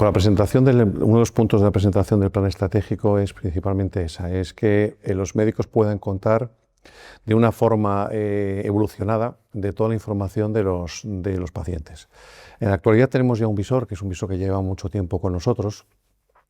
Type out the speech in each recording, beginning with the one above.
Con la presentación uno de los puntos de la presentación del plan estratégico es principalmente esa, es que los médicos puedan contar de una forma evolucionada de toda la información de los pacientes. En la actualidad tenemos ya un visor, que es un visor que lleva mucho tiempo con nosotros,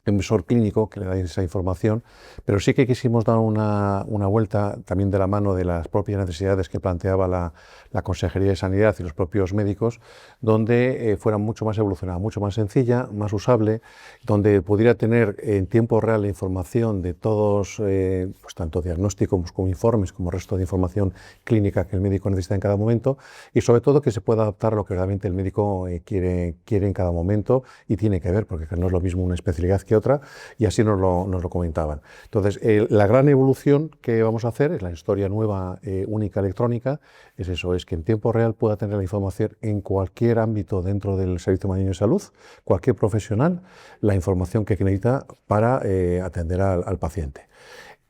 un visor clínico que le da esa información, pero sí que quisimos dar una vuelta también de la mano de las propias necesidades que planteaba la Consejería de Sanidad y los propios médicos, donde fuera mucho más evolucionada, mucho más sencilla, más usable, donde pudiera tener en tiempo real la información de todos, pues tanto diagnósticos como informes, como resto de información clínica que el médico necesita en cada momento, y sobre todo que se pueda adaptar a lo que realmente el médico quiere en cada momento y tiene que ver, porque no es lo mismo una especialidad que otra, y así nos lo comentaban. Entonces, la gran evolución que vamos a hacer es la historia nueva única electrónica, es eso, es que en tiempo real pueda tener la información en cualquier ámbito dentro del Servicio Madrileño de Salud, cualquier profesional, la información que necesita para atender al paciente.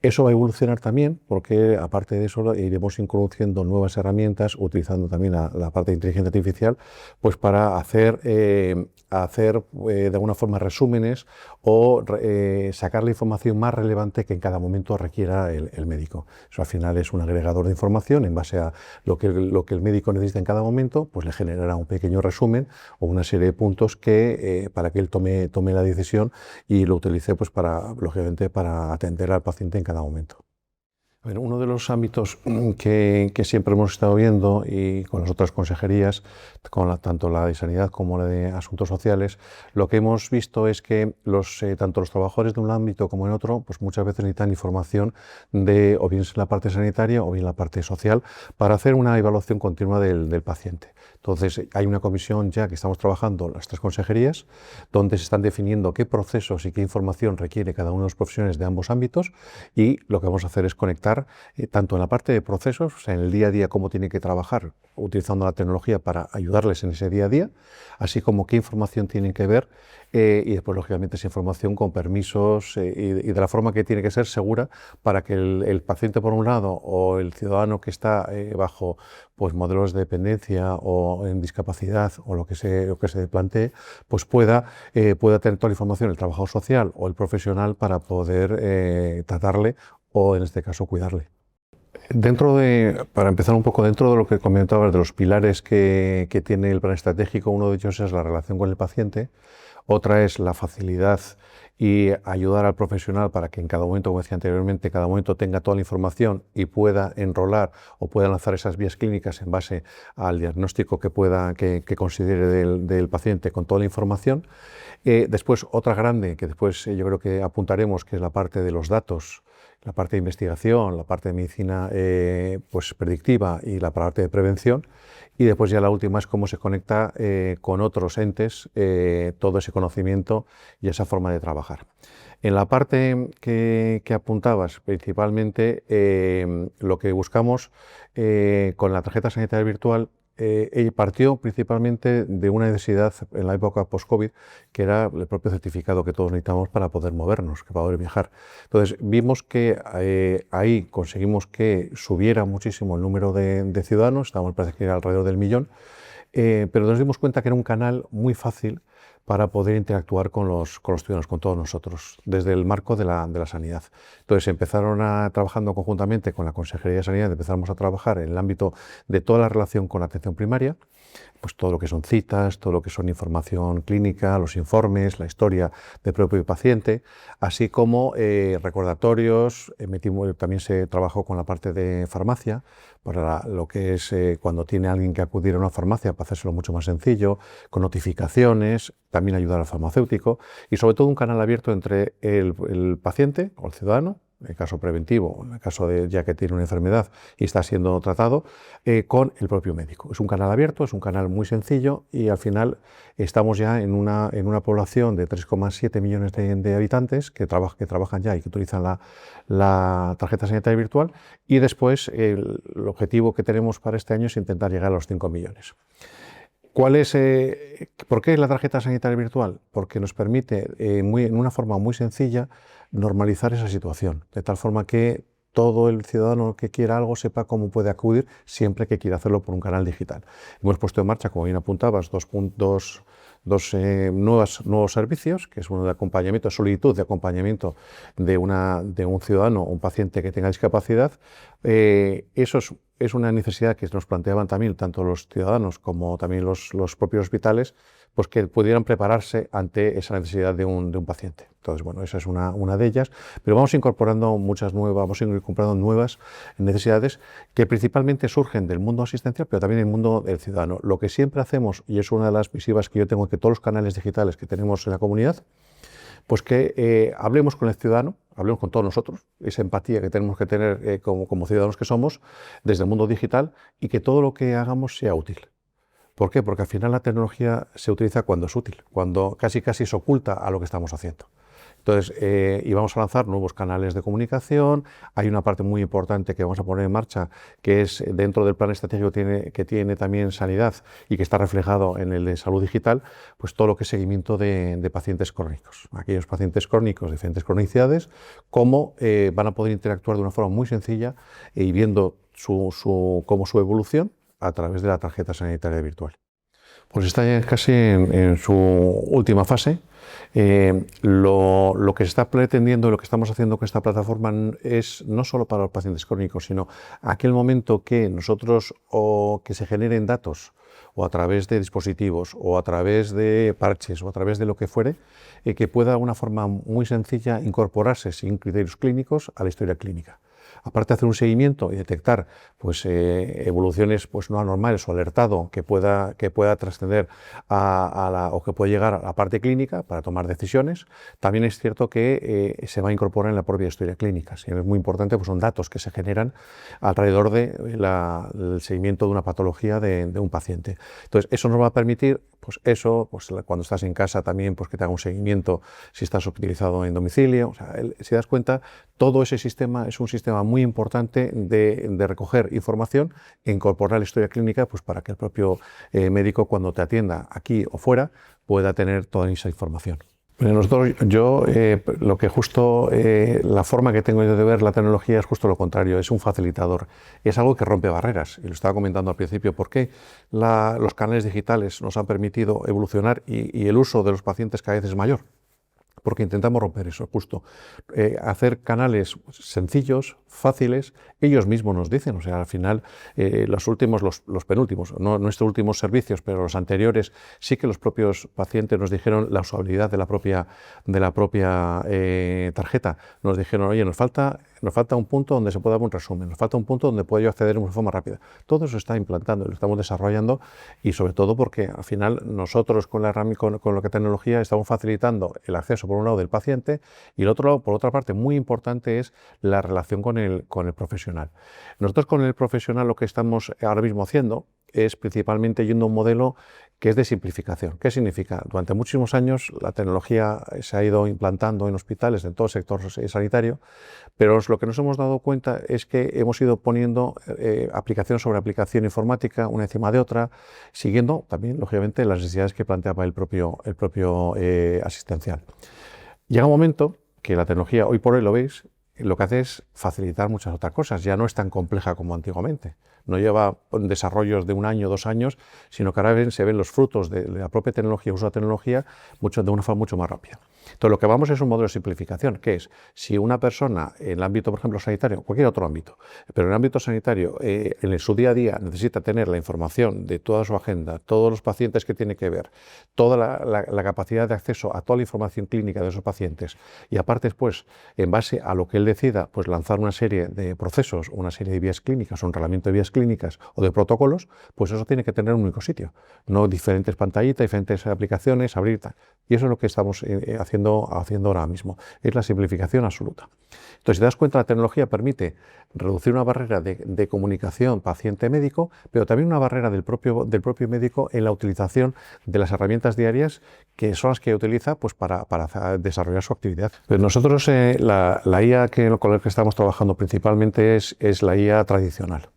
Eso va a evolucionar también porque, aparte de eso, iremos introduciendo nuevas herramientas, utilizando también la parte de inteligencia artificial, pues para hacer de alguna forma resúmenes o sacar la información más relevante que en cada momento requiera el médico. Eso al final es un agregador de información en base a lo que el médico necesita en cada momento, pues le generará un pequeño resumen o una serie de puntos que, para que él tome la decisión y lo utilice pues lógicamente para atender al paciente en cada momento. Bueno, uno de los ámbitos que siempre hemos estado viendo y con las otras consejerías, tanto la de Sanidad como la de Asuntos Sociales, lo que hemos visto es que tanto los trabajadores de un ámbito como en otro, pues muchas veces necesitan información o bien en la parte sanitaria o bien en la parte social para hacer una evaluación continua del paciente. Entonces, hay una comisión ya que estamos trabajando, las tres consejerías, donde se están definiendo qué procesos y qué información requiere cada uno de los profesionales de ambos ámbitos, y lo que vamos a hacer es conectar tanto en la parte de procesos, o sea, en el día a día cómo tienen que trabajar utilizando la tecnología para ayudarles en ese día a día, así como qué información tienen que ver y después, lógicamente, esa información con permisos y de la forma que tiene que ser segura para que el paciente, por un lado, o el ciudadano que está bajo pues modelos de dependencia o en discapacidad o lo que se plantee, pues pueda tener toda la información, el trabajador social o el profesional, para poder tratarle o, en este caso, cuidarle. Para empezar un poco, dentro de lo que comentabas de los pilares que tiene el plan estratégico, uno de ellos es la relación con el paciente, otra es la facilidad y ayudar al profesional para que en cada momento, como decía anteriormente, cada momento tenga toda la información y pueda enrolar o pueda lanzar esas vías clínicas en base al diagnóstico que considere del paciente con toda la información. Después, otra grande que después yo creo que apuntaremos, que es la parte de los datos, la parte de investigación, la parte de medicina pues predictiva y la parte de prevención. Y después ya la última es cómo se conecta con otros entes todo ese conocimiento y esa forma de trabajar. En la parte que apuntabas, principalmente lo que buscamos con la tarjeta sanitaria virtual, partió principalmente de una necesidad en la época post-COVID, que era el propio certificado que todos necesitamos para poder movernos, para poder viajar. Entonces vimos que ahí conseguimos que subiera muchísimo el número de ciudadanos, estábamos, parece que era alrededor del 1.000.000, pero nos dimos cuenta que era un canal muy fácil para poder interactuar con los ciudadanos, con todos nosotros, desde el marco de la sanidad. Entonces trabajando conjuntamente con la Consejería de Sanidad, empezamos a trabajar en el ámbito de toda la relación con la atención primaria, pues todo lo que son citas, todo lo que son información clínica, los informes, la historia del propio paciente, así como recordatorios. También se trabajó con la parte de farmacia, para lo que es cuando tiene alguien que acudir a una farmacia, para hacérselo mucho más sencillo, con notificaciones, también ayudar al farmacéutico y sobre todo un canal abierto entre el paciente o el ciudadano, en el caso preventivo, en el caso de ya que tiene una enfermedad y está siendo tratado, con el propio médico. Es un canal abierto, es un canal muy sencillo y al final estamos ya en una población de 3,7 millones de habitantes que trabajan ya y que utilizan la tarjeta sanitaria virtual, y después el objetivo que tenemos para este año es intentar llegar a los 5 millones. ¿Por qué la tarjeta sanitaria virtual? Porque nos permite, en una forma muy sencilla, normalizar esa situación, de tal forma que todo el ciudadano que quiera algo sepa cómo puede acudir siempre que quiera hacerlo por un canal digital. Hemos puesto en marcha, como bien apuntabas, nuevos servicios, que es uno de acompañamiento, solicitud de acompañamiento de un ciudadano o un paciente que tenga discapacidad. Eso es una necesidad que nos planteaban también tanto los ciudadanos como también los propios hospitales, pues que pudieran prepararse ante esa necesidad de un paciente. Entonces, bueno, esa es una de ellas, pero vamos incorporando vamos incorporando nuevas necesidades que principalmente surgen del mundo asistencial, pero también del mundo del ciudadano. Lo que siempre hacemos, y es una de las misivas que yo tengo que todos los canales digitales que tenemos en la comunidad, pues que hablemos con el ciudadano, hablemos con todos nosotros, esa empatía que tenemos que tener como ciudadanos que somos desde el mundo digital, y que todo lo que hagamos sea útil. ¿Por qué? Porque al final la tecnología se utiliza cuando es útil, cuando casi se oculta a lo que estamos haciendo. Entonces, y vamos a lanzar nuevos canales de comunicación. Hay una parte muy importante que vamos a poner en marcha, que es dentro del plan estratégico que tiene también sanidad y que está reflejado en el de salud digital, pues todo lo que es seguimiento de pacientes crónicos. Aquellos pacientes crónicos de diferentes cronicidades, cómo van a poder interactuar de una forma muy sencilla y viendo cómo su evolución a través de la tarjeta sanitaria virtual. Pues está ya casi en su última fase. Lo que se está pretendiendo y lo que estamos haciendo con esta plataforma es no solo para los pacientes crónicos, sino aquel momento que nosotros o que se generen datos o a través de dispositivos o a través de parches o a través de lo que fuere, que pueda de una forma muy sencilla incorporarse sin criterios clínicos a la historia clínica. Aparte de hacer un seguimiento y detectar pues, evoluciones pues, no anormales o alertado que pueda trascender o que pueda llegar a la parte clínica para tomar decisiones, también es cierto que se va a incorporar en la propia historia clínica. Si es muy importante, pues son datos que se generan alrededor del seguimiento de una patología de un paciente. Entonces, eso nos va a permitir, pues cuando estás en casa también, pues que te haga un seguimiento si estás utilizado en domicilio. O sea, si te das cuenta, todo ese sistema es un sistema muy importante de recoger información e incorporar la historia clínica, pues para que el propio médico, cuando te atienda aquí o fuera, pueda tener toda esa información. Lo que justo, la forma que tengo yo de ver la tecnología es justo lo contrario, es un facilitador, es algo que rompe barreras, y lo estaba comentando al principio, porque los canales digitales nos han permitido evolucionar y el uso de los pacientes cada vez es mayor. Porque intentamos romper eso, justo hacer canales sencillos, fáciles. Ellos mismos nos dicen, o sea, al final los penúltimos, no nuestros últimos servicios, pero los anteriores, sí que los propios pacientes nos dijeron la usabilidad de la propia tarjeta. Nos dijeron, oye, nos falta un punto donde se pueda dar un resumen, nos falta un punto donde pueda yo acceder de una forma rápida. Todo eso está implantando, lo estamos desarrollando, y sobre todo porque al final nosotros con la tecnología estamos facilitando el acceso por un lado del paciente, y el otro lado, por otra parte, muy importante es la relación con el profesional. Nosotros con el profesional lo que estamos ahora mismo haciendo es principalmente yendo a un modelo que es de simplificación. ¿Qué significa? Durante muchísimos años la tecnología se ha ido implantando en hospitales, en todo el sector sanitario, pero lo que nos hemos dado cuenta es que hemos ido poniendo aplicación sobre aplicación informática, una encima de otra, siguiendo también, lógicamente, las necesidades que planteaba el propio asistencial. Llega un momento que la tecnología, hoy por hoy lo veis, lo que hace es facilitar muchas otras cosas, ya no es tan compleja como antiguamente. No lleva desarrollos de 1 año, 2 años, sino que ahora se ven los frutos de la propia tecnología, uso de la tecnología, de una forma mucho más rápida. Entonces, lo que vamos es un modelo de simplificación, que es, si una persona en el ámbito, por ejemplo, sanitario, cualquier otro ámbito, pero en el ámbito sanitario, en su día a día necesita tener la información de toda su agenda, todos los pacientes que tiene que ver, toda la capacidad de acceso a toda la información clínica de esos pacientes, y aparte después, en base a lo que él decida, pues lanzar una serie de procesos, una serie de vías clínicas, un reglamento de vías clínicas o de protocolos, pues eso tiene que tener un único sitio, no diferentes pantallitas, diferentes aplicaciones, abrir tal. Y eso es lo que estamos haciendo ahora mismo, es la simplificación absoluta. Entonces, si te das cuenta, la tecnología permite reducir una barrera de comunicación paciente-médico, pero también una barrera del propio médico en la utilización de las herramientas diarias, que son las que utiliza pues, para desarrollar su actividad. Pues nosotros la IA con la que estamos trabajando principalmente es la IA tradicional.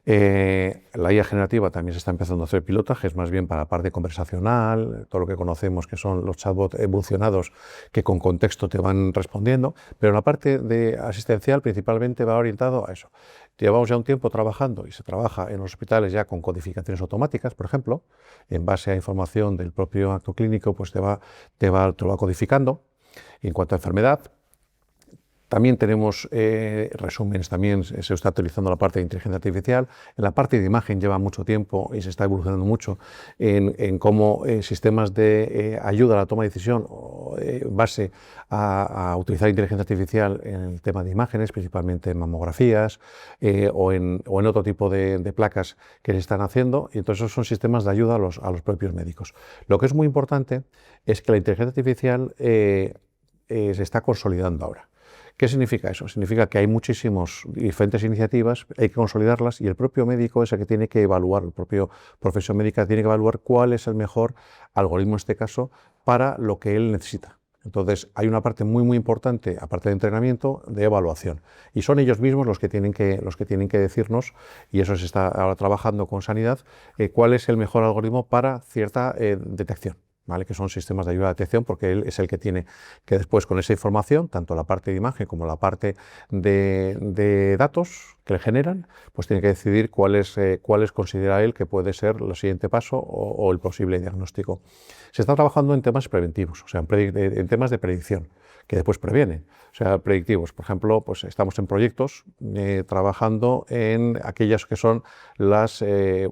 La IA generativa también se está empezando a hacer pilotajes, más bien para la parte conversacional, todo lo que conocemos que son los chatbots evolucionados que con contexto te van respondiendo, pero la parte de asistencial principalmente va orientado a eso. Llevamos ya un tiempo trabajando y se trabaja en los hospitales ya con codificaciones automáticas, por ejemplo, en base a información del propio acto clínico, pues te lo va codificando. Y en cuanto a enfermedad, también tenemos resúmenes, también se está utilizando la parte de inteligencia artificial. En la parte de imagen lleva mucho tiempo y se está evolucionando mucho en cómo sistemas de ayuda a la toma de decisión en base a utilizar inteligencia artificial en el tema de imágenes, principalmente en mamografías o en otro tipo de placas que se están haciendo. Y entonces esos son sistemas de ayuda a los propios médicos. Lo que es muy importante es que la inteligencia artificial se está consolidando ahora. ¿Qué significa eso? Significa que hay muchísimas diferentes iniciativas, hay que consolidarlas y el propio médico es el que tiene que evaluar, el propio profesión médica tiene que evaluar cuál es el mejor algoritmo en este caso para lo que él necesita. Entonces hay una parte muy importante, aparte de entrenamiento, de evaluación. Y son ellos mismos los que tienen que decirnos, y eso se está ahora trabajando con Sanidad, cuál es el mejor algoritmo para cierta detección. ¿Vale? Que son sistemas de ayuda a detección, porque él es el que tiene que después con esa información, tanto la parte de imagen como la parte de datos que le generan, pues tiene que decidir cuáles considera él que puede ser el siguiente paso o el posible diagnóstico. Se está trabajando en temas preventivos, o sea, en temas de predicción, que después previene. O sea, predictivos. Por ejemplo, pues estamos en proyectos trabajando en aquellas que son las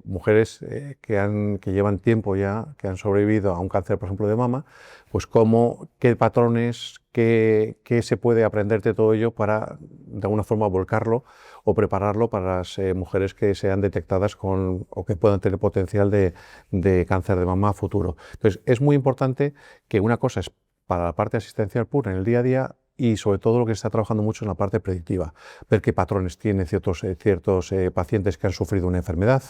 mujeres que llevan tiempo ya, que han sobrevivido a un cáncer, por ejemplo, de mama, pues qué patrones, qué se puede aprender de todo ello para, de alguna forma, volcarlo o prepararlo para las mujeres que sean detectadas o que puedan tener potencial de cáncer de mama a futuro. Entonces, es muy importante que una cosa es para la parte asistencial pura en el día a día y sobre todo lo que se está trabajando mucho en la parte predictiva, ver qué patrones tienen ciertos pacientes que han sufrido una enfermedad,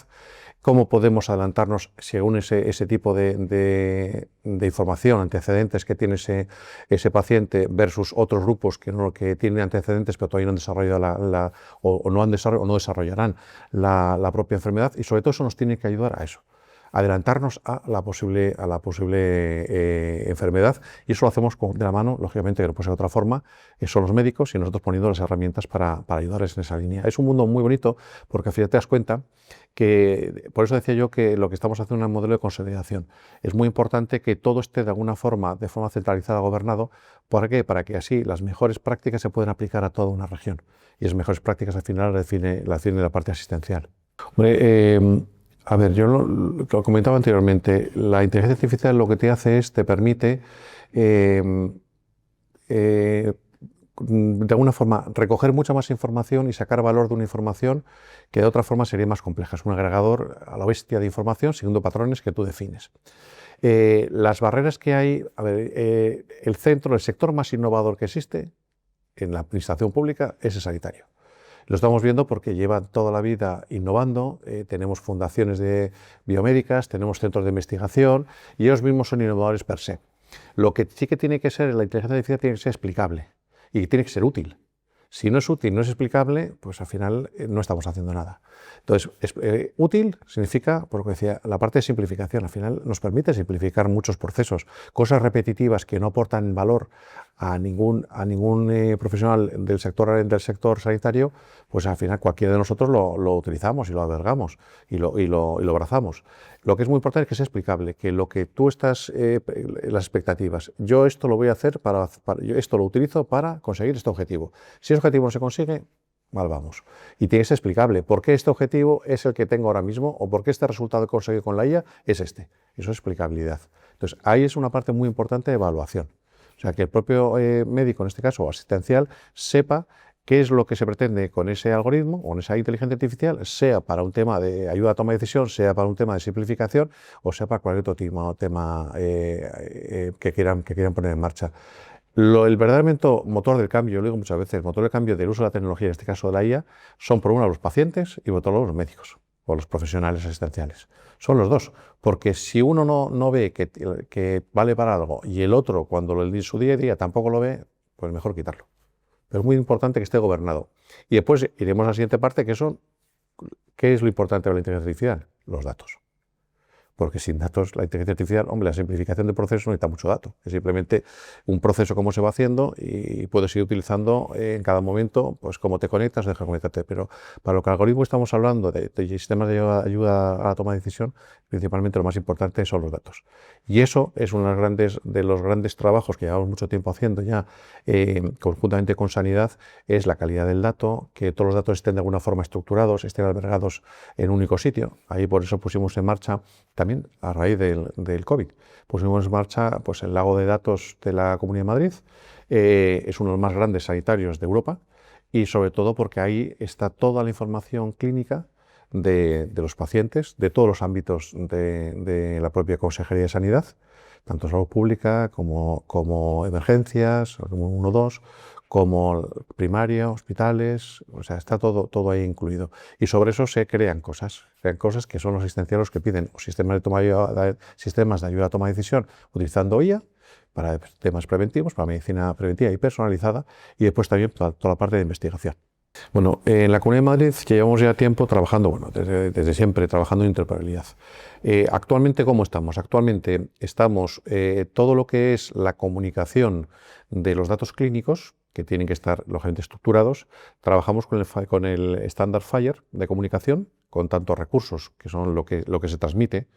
cómo podemos adelantarnos según ese tipo de información, antecedentes que tiene ese paciente versus otros grupos que tienen antecedentes pero todavía no han desarrollado o no desarrollarán la propia enfermedad, y sobre todo eso nos tiene que ayudar a eso. Adelantarnos a la posible enfermedad, y eso lo hacemos de la mano, lógicamente que no puede ser de otra forma, son los médicos y nosotros poniendo las herramientas para ayudarles en esa línea. Es un mundo muy bonito porque al final te das cuenta que, por eso decía yo que lo que estamos haciendo es un modelo de consolidación. Es muy importante que todo esté de forma centralizada, gobernado. ¿Para qué? Para que así las mejores prácticas se puedan aplicar a toda una región, y esas mejores prácticas al final la define la parte asistencial. Hombre, a ver, yo lo comentaba anteriormente, la inteligencia artificial lo que te hace es, te permite, de alguna forma, recoger mucha más información y sacar valor de una información que de otra forma sería más compleja. Es un agregador a la bestia de información siguiendo patrones que tú defines. Las barreras que hay, a ver, el sector más innovador que existe en la administración pública es el sanitario. Lo estamos viendo porque llevan toda la vida innovando, tenemos fundaciones biomédicas, tenemos centros de investigación y ellos mismos son innovadores per se. Lo que sí que tiene que ser, la inteligencia artificial tiene que ser explicable y tiene que ser útil. Si no es útil, no es explicable, pues al final no estamos haciendo nada. Entonces, útil significa, por lo que decía, la parte de simplificación. Al final nos permite simplificar muchos procesos, cosas repetitivas que no aportan valor a ningún profesional del sector sanitario, pues al final cualquiera de nosotros lo utilizamos y lo albergamos y lo abrazamos. Lo que es muy importante es que sea explicable, que lo que tú estás, las expectativas, yo esto lo voy a hacer yo esto lo utilizo para conseguir este objetivo. Si ese objetivo no se consigue, mal vamos. Y tiene que ser explicable por qué este objetivo es el que tengo ahora mismo o por qué este resultado que he conseguido con la IA es este. Eso es explicabilidad. Entonces, ahí es una parte muy importante de evaluación. O sea, que el propio médico, en este caso, o asistencial, sepa qué es lo que se pretende con ese algoritmo o con esa inteligencia artificial, sea para un tema de ayuda a toma de decisión, sea para un tema de simplificación o sea para cualquier otro tema que quieran poner en marcha. El verdadero motor del cambio, yo lo digo muchas veces, el motor del cambio del uso de la tecnología, en este caso de la IA, son por un lado los pacientes y por otro lado los médicos o los profesionales asistenciales. Son los dos, porque si uno no ve que vale para algo y el otro, cuando en su día a día tampoco lo ve, pues mejor quitarlo. Pero es muy importante que esté gobernado. Y después iremos a la siguiente parte, que son ¿qué es lo importante de la inteligencia artificial? Los datos. Porque sin datos, la inteligencia artificial, hombre, la simplificación del proceso no necesita mucho dato. Es simplemente un proceso cómo se va haciendo y puedes ir utilizando en cada momento, pues cómo te conectas, deja de conectarte. Pero para lo que algoritmo estamos hablando de sistemas de ayuda a la toma de decisión, principalmente lo más importante son los datos. Y eso es uno de los grandes trabajos que llevamos mucho tiempo haciendo ya conjuntamente con Sanidad, es la calidad del dato, que todos los datos estén de alguna forma estructurados, estén albergados en un único sitio. Ahí por eso pusimos en marcha, también a raíz del COVID, pusimos en marcha pues, el lago de datos de la Comunidad de Madrid, es uno de los más grandes sanitarios de Europa y sobre todo porque ahí está toda la información clínica de los pacientes, de todos los ámbitos de la propia Consejería de Sanidad, tanto salud pública como emergencias, como 112, como primaria, hospitales, o sea, está todo ahí incluido. Y sobre eso se crean cosas que son los asistenciales que piden o sistemas de ayuda a toma de decisión utilizando IA para temas preventivos, para medicina preventiva y personalizada, y después también toda la parte de investigación. Bueno, en la Comunidad de Madrid llevamos ya tiempo trabajando, bueno, desde siempre trabajando en interoperabilidad. Actualmente, ¿cómo estamos? Actualmente estamos, todo lo que es la comunicación de los datos clínicos, que tienen que estar lógicamente estructurados, trabajamos con el estándar FHIR de comunicación, con tantos recursos, que son lo que se transmite,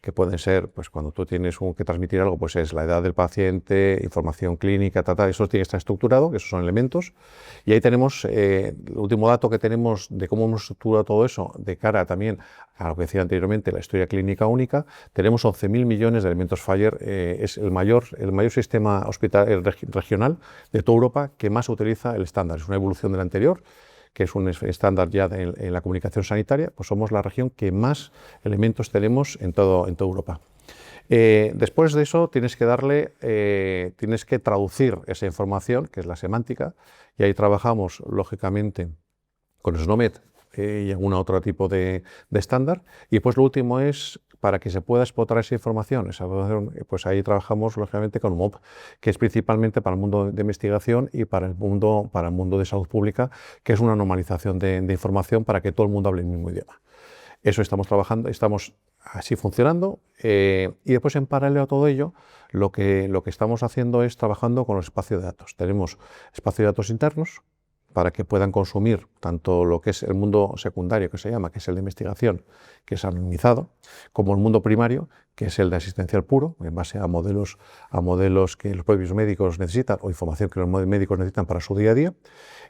que pueden ser, pues cuando tú tienes que transmitir algo, pues es la edad del paciente, información clínica, eso tiene que estar estructurado, que esos son elementos. Y ahí tenemos, el último dato que tenemos de cómo hemos estructurado todo eso, de cara también a lo que decía anteriormente, la historia clínica única, tenemos 11.000 millones de elementos FHIR, es el mayor sistema hospitalario regional de toda Europa que más utiliza el estándar, es una evolución del anterior, que es un estándar ya en la comunicación sanitaria, pues somos la región que más elementos tenemos en toda Europa. Después de eso tienes que traducir esa información, que es la semántica, y ahí trabajamos lógicamente con SNOMED y algún otro tipo de estándar. Y pues lo último es, para que se pueda explotar esa información, pues ahí trabajamos lógicamente con MOP, que es principalmente para el mundo de investigación y para el mundo de salud pública, que es una normalización de información para que todo el mundo hable el mismo idioma. Eso estamos trabajando, estamos así funcionando, y después en paralelo a todo ello, lo que estamos haciendo es trabajando con los espacios de datos. Tenemos espacios de datos internos, para que puedan consumir tanto lo que es el mundo secundario, que se llama, que es el de investigación, que es anonimizado, como el mundo primario, que es el de asistencial puro, en base a modelos que los propios médicos necesitan o información que los médicos necesitan para su día a día.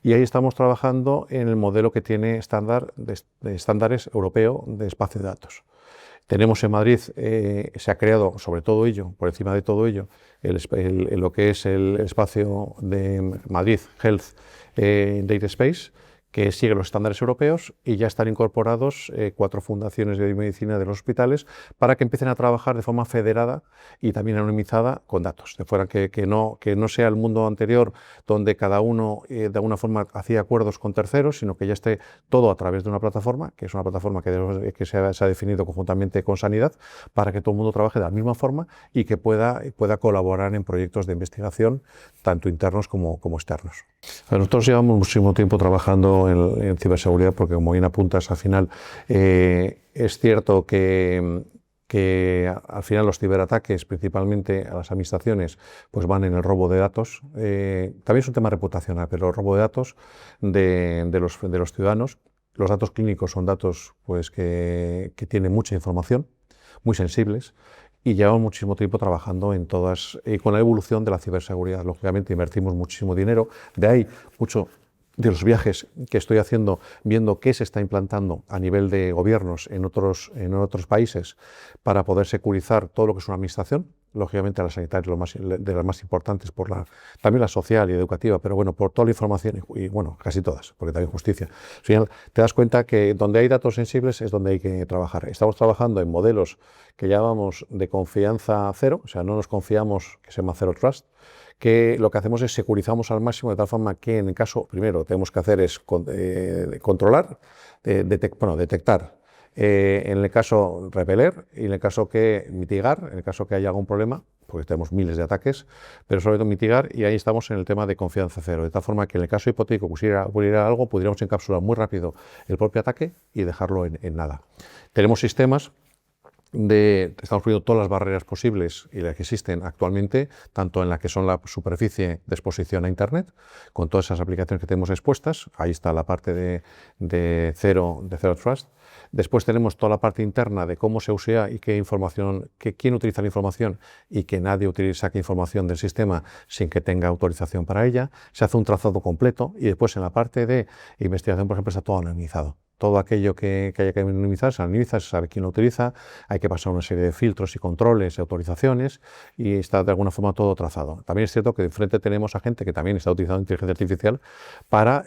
Y ahí estamos trabajando en el modelo que tiene de estándares europeo de espacio de datos. Tenemos en Madrid, se ha creado sobre todo ello, por encima de todo ello, lo que es el espacio de Madrid Health Data Space, que sigue los estándares europeos, y ya están incorporados 4 fundaciones de medicina de los hospitales para que empiecen a trabajar de forma federada y también anonimizada con datos, de fuera que no sea el mundo anterior donde cada uno de alguna forma hacía acuerdos con terceros, sino que ya esté todo a través de una plataforma, que es una plataforma que se ha definido conjuntamente con Sanidad, para que todo el mundo trabaje de la misma forma y que pueda colaborar en proyectos de investigación, tanto internos como externos. Nosotros llevamos muchísimo tiempo trabajando en ciberseguridad, porque como bien apuntas, al final es cierto que al final los ciberataques, principalmente a las administraciones, pues van en el robo de datos. También es un tema reputacional, pero el robo de datos de los ciudadanos. Los datos clínicos son datos pues, que tienen mucha información, muy sensibles, y llevamos muchísimo tiempo trabajando en todas, y con la evolución de la ciberseguridad. Lógicamente invertimos muchísimo dinero, de ahí mucho de los viajes que estoy haciendo, viendo qué se está implantando a nivel de gobiernos en otros países para poder securizar todo lo que es una administración. Lógicamente la sanitaria de las más importantes, también la social y educativa, pero bueno, por toda la información, y bueno, casi todas, porque también justicia. Al final te das cuenta que donde hay datos sensibles es donde hay que trabajar. Estamos trabajando en modelos que llamamos de confianza cero, o sea, no nos confiamos, que se llama Zero Trust, que lo que hacemos es securizamos al máximo, de tal forma que en el caso, primero, lo que tenemos que hacer es controlar, detectar, en el caso repeler, y en el caso que mitigar, en el caso que haya algún problema, porque tenemos miles de ataques, pero sobre todo mitigar, y ahí estamos en el tema de confianza cero, de tal forma que en el caso hipotético que ocurriera algo, pudiéramos encapsular muy rápido el propio ataque y dejarlo en nada. Tenemos sistemas estamos poniendo todas las barreras posibles y las que existen actualmente, tanto en la que son la superficie de exposición a Internet, con todas esas aplicaciones que tenemos expuestas. Ahí está la parte de Zero Trust. Después tenemos toda la parte interna de cómo se usa y qué información, quién utiliza la información y que nadie saque información del sistema sin que tenga autorización para ella. Se hace un trazado completo y después en la parte de investigación, por ejemplo, está todo anonimizado. Todo aquello que haya que anonimizar, se anonimiza, se sabe quién lo utiliza, hay que pasar una serie de filtros y controles y autorizaciones y está de alguna forma todo trazado. También es cierto que de frente tenemos a gente que también está utilizando inteligencia artificial para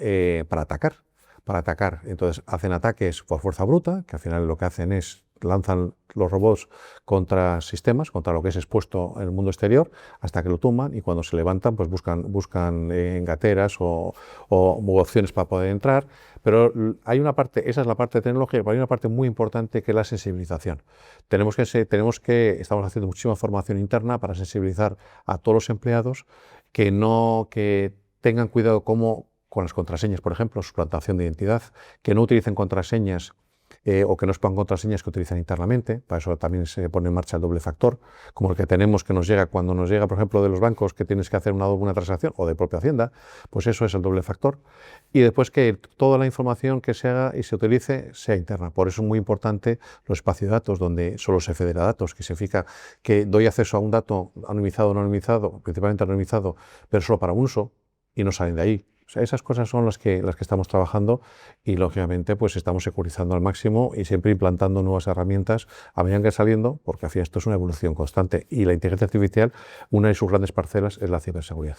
atacar. Entonces hacen ataques por fuerza bruta, que al final lo que hacen es lanzan los robots contra sistemas, contra lo que es expuesto en el mundo exterior, hasta que lo tumban y cuando se levantan pues buscan gateras o opciones para poder entrar. Pero hay una parte, esa es la parte tecnológica, pero hay una parte muy importante que es la sensibilización. Estamos haciendo muchísima formación interna para sensibilizar a todos los empleados que tengan cuidado con las contraseñas, por ejemplo, suplantación de identidad, que no utilicen contraseñas o que no sepan contraseñas que utilizan internamente. Para eso también se pone en marcha el doble factor, como el que tenemos que nos llega cuando nos llega, por ejemplo, de los bancos que tienes que hacer una transacción, o de propia Hacienda, pues eso es el doble factor. Y después que toda la información que se haga y se utilice sea interna. Por eso es muy importante los espacios de datos, donde solo se federa datos, que significa que doy acceso a un dato anonimizado o no anonimizado, principalmente anonimizado, pero solo para un uso, y no salen de ahí. O sea, esas cosas son las que estamos trabajando y, lógicamente, pues estamos securizando al máximo y siempre implantando nuevas herramientas a medida que saliendo, porque al final esto es una evolución constante y la inteligencia artificial, una de sus grandes parcelas es la ciberseguridad.